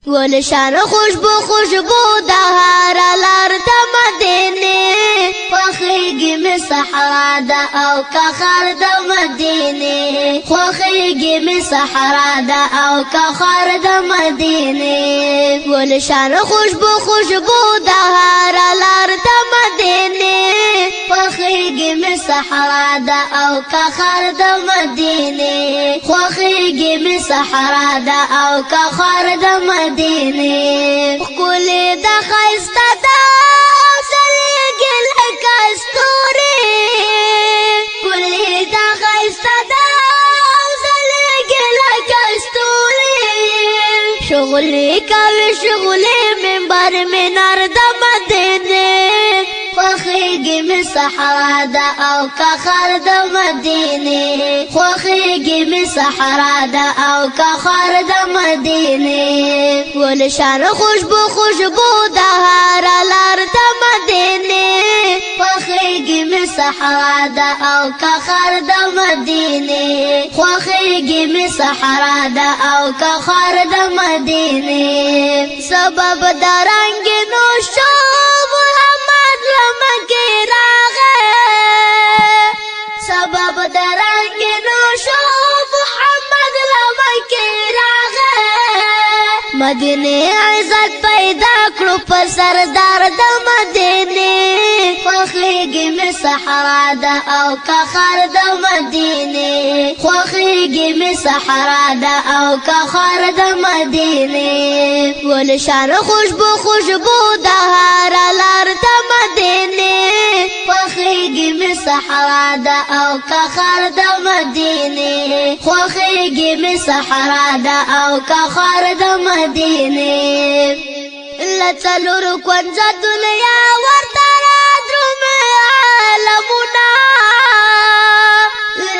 ولشان خوشبو د هر لار د مدینه خوخیږي می صحرا د او کخر د مدینه خوخیږي می صحرا د او کخر د مدینه ولشان خوشبو د هر لار د مدینه خوخیږي می صحرا د او کخر د مدینه خوخیږي می صحرا د او کخر د مدینه کل د خسته د سلیږي لکه ستوري کل د خسته د سلیږي لکه ستوري شغلې کوي شغلې منبر منار د مدینه خوخیږي می صحرا د او کخر د مدینه خوخیږي می صحرا د او کخر د مدینه ولشان خوشبو د هر لار د مدینه خوخیږي می صحرا د او کخر د مدینه خوخیږي می صحرا د او کخر د مدینه سبب درنګ نو شو سبب درنګ نو شو محمد لمکه راغه مدینه عزت پیدا کړو په سردار د مدینه خوخیږي می صحرا د او کخر د مدینه خوخیږي می صحرا د او کخر د مدینه ولشان خوشبو د هر لار د مدینه خوخیږي می صحرا د او کخر د مدینه خوخیږي می صحرا د او کخر د مدینه لڅلور کونځ دنیا ورته دروم عالمونه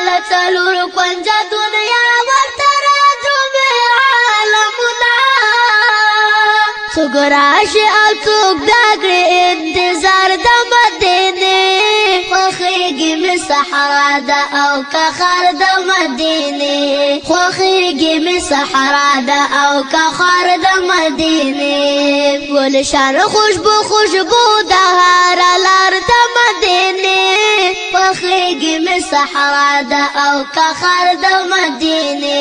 لڅلور کونځ دنیا ورته دروم عالمونه څوک راشي او څوک دګړي انتظار د مدینه خوخیږي می صحرا د او کخر د مدینه خوخیږي می صحرا د او کخر د مدینه ولشان خوشبو د هر لار د مدینه خوخیږي می صحرا د او کخر د مدینه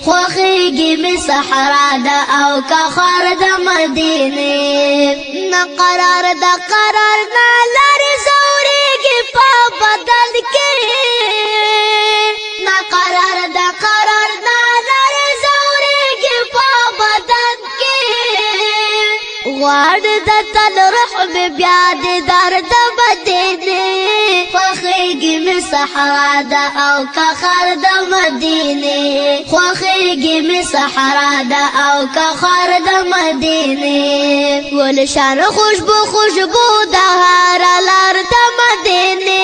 خوخیږي می صحرا د او کخر د مدینه نقرار د قرار نه لري زوريږي په بدل کې نقرار د قرار نه لري زوريږي په بدل کې غواړ د تل روح بیا د درد مدینه خوخیږي می صحرا د او کخر د مدینه خوخیږي می صحرا د او کخر د مدینه ولشان خوشبو د هر لار د مدینه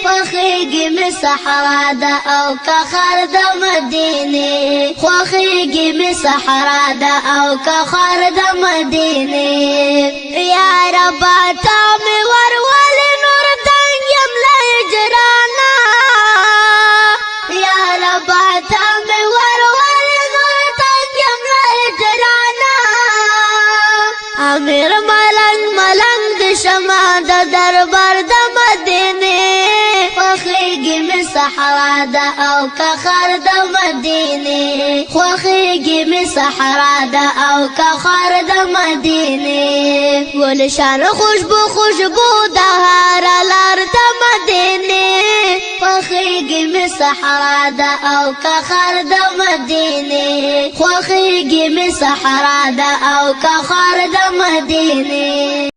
خوخیږي می صحرا د او کخر د مدینه خوخیږي می صحرا د او کخر د مدینه یا رب تا می ورول نور تنگم لجرانا یا رب تا می ورول نور تنگم لجرانا امیر ملنگ د شمع د دربار د مدینه خوخیږي می صحرا د او کخر د مدینه خوخیږي می صحرا د او کخر د مدینه ولشان خوشبو د هر لار د مدینه خوخیږي می صحرا د او کخر د مدینه خوخیږي می صحرا د او کخر د مدینه